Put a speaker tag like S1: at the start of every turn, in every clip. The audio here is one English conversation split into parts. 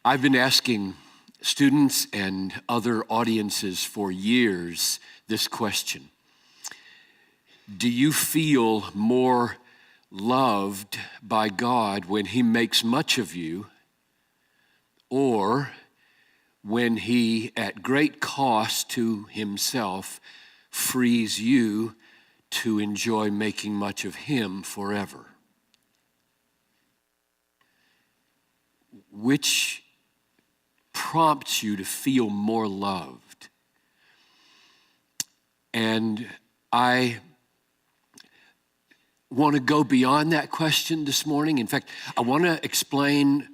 S1: I've been asking students and other audiences for years this question. Do you feel more loved by God when He makes much of you, or when He, at great cost to Himself, frees you to enjoy making much of Him forever? Which prompts you to feel more loved? And I want to go beyond that question this morning. In fact, I want to explain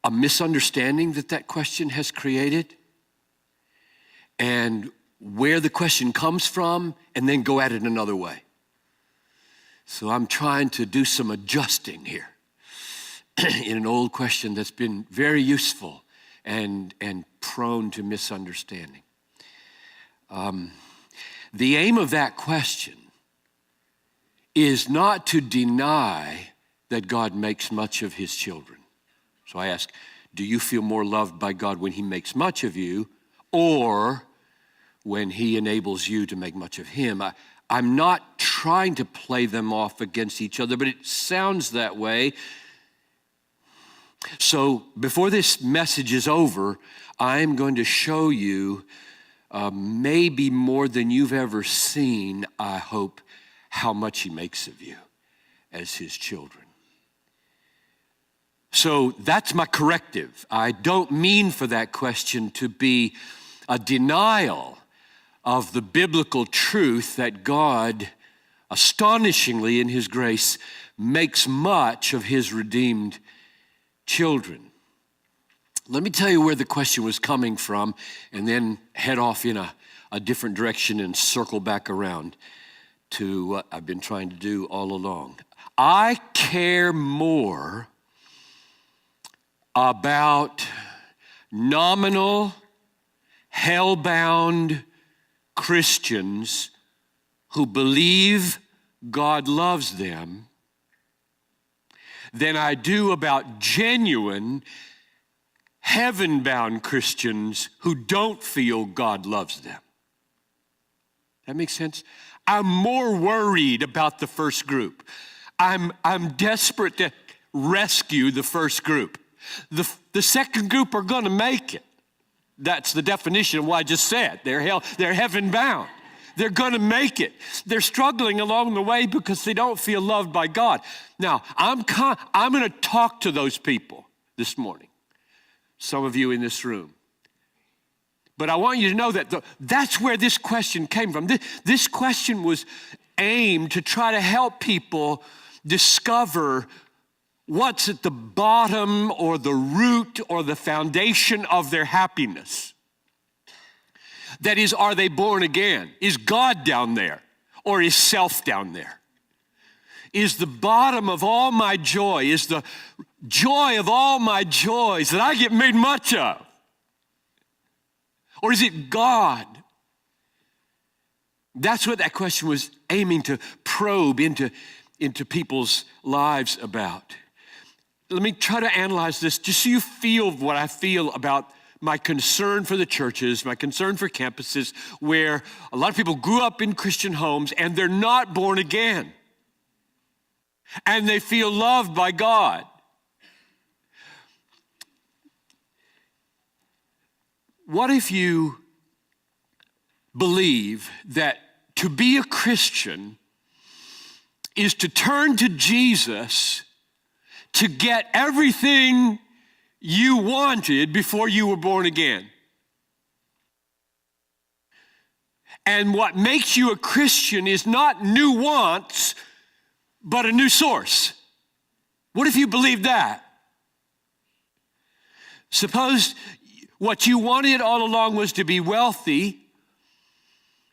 S1: a misunderstanding that question has created and where the question comes from, and then go at it another way. So I'm trying to do some adjusting here in an old question that's been very useful and prone to misunderstanding. The aim of that question is not to deny that God makes much of His children. So I ask, do you feel more loved by God when He makes much of you, or when He enables you to make much of Him? I'm not trying to play them off against each other, but it sounds that way. So before this message is over, I'm going to show you maybe more than you've ever seen, I hope, how much He makes of you as His children. So that's my corrective. I don't mean for that question to be a denial of the biblical truth that God, astonishingly in His grace, makes much of His redeemed children. Let me tell you where the question was coming from, and then head off in a different direction and circle back around to what I've been trying to do all along. I care more about nominal, hell-bound Christians who believe God loves them than I do about genuine, heaven-bound Christians who don't feel God loves them. That makes sense? I'm more worried about the first group. I'm desperate to rescue the first group. The second group are going to make it. That's the definition of what I just said. They're heaven-bound. They're going to make it. They're struggling along the way because they don't feel loved by God. Now, I'm going to talk to those people this morning, some of you in this room. But I want you to know that that's where this question came from. This question was aimed to try to help people discover what's at the bottom or the root or the foundation of their happiness. That is, are they born again? Is God down there, or is self down there? Is the bottom of all my joy, is the joy of all my joys that I get made much of? Or is it God? That's what that question was aiming to probe into people's lives about. Let me try to analyze this just so you feel what I feel about my concern for the churches, my concern for campuses where a lot of people grew up in Christian homes and they're not born again. And they feel loved by God. What if you believe that to be a Christian is to turn to Jesus to get everything you wanted before you were born again? And what makes you a Christian is not new wants, but a new source. What if you believe that? Suppose what you wanted all along was to be wealthy,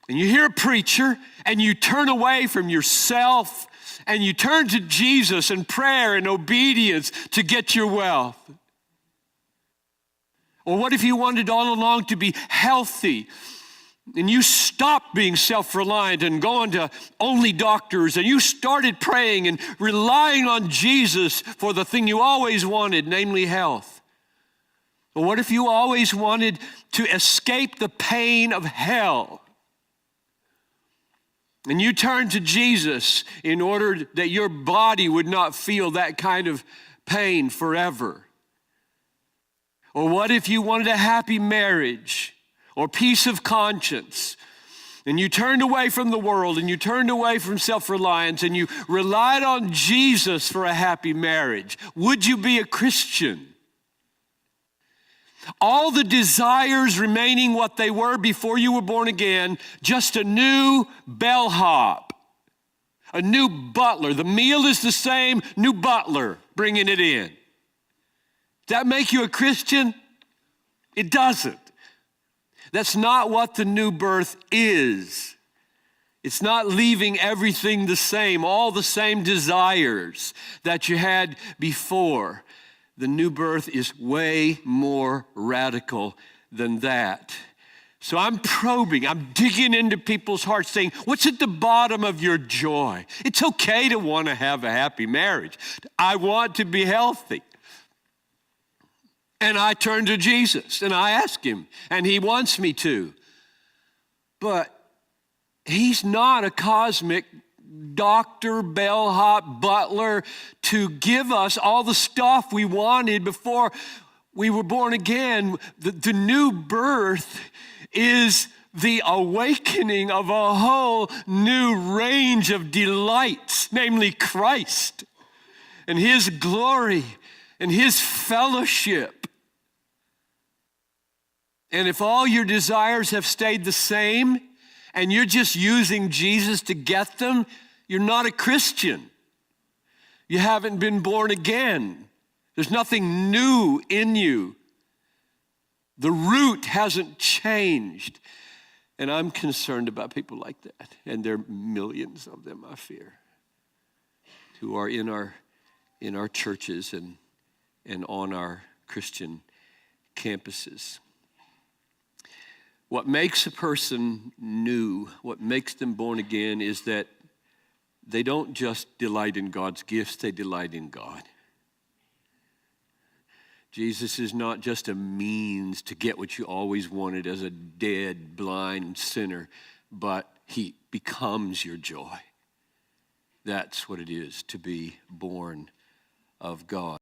S1: and you hear a preacher, and you turn away from yourself, and you turn to Jesus and prayer and obedience to get your wealth. Or what if you wanted all along to be healthy, and you stopped being self-reliant and going to only doctors, and you started praying and relying on Jesus for the thing you always wanted, namely health? Or what if you always wanted to escape the pain of hell? And you turned to Jesus in order that your body would not feel that kind of pain forever. Or what if you wanted a happy marriage or peace of conscience, and you turned away from the world and you turned away from self-reliance and you relied on Jesus for a happy marriage? Would you be a Christian? All the desires remaining what they were before you were born again, just a new bellhop, a new butler. The meal is the same, new butler bringing it in. Does that make you a Christian? It doesn't. That's not what the new birth is. It's not leaving everything the same, all the same desires that you had before. The new birth is way more radical than that. So I'm probing, I'm digging into people's hearts saying, what's at the bottom of your joy? It's okay to want to have a happy marriage. I want to be healthy. And I turn to Jesus and I ask him, and he wants me to. But he's not a cosmic doctor, bellhop, butler to give us all the stuff we wanted before we were born again. The new birth is the awakening of a whole new range of delights, namely Christ and his glory and his fellowship. And if all your desires have stayed the same and you're just using Jesus to get them, you're not a Christian. You haven't been born again. There's nothing new in you. The root hasn't changed. And I'm concerned about people like that. And there are millions of them, I fear, who are in our churches and on our Christian campuses. What makes a person new, what makes them born again, is that they don't just delight in God's gifts, they delight in God. Jesus is not just a means to get what you always wanted as a dead, blind sinner, but he becomes your joy. That's what it is to be born of God.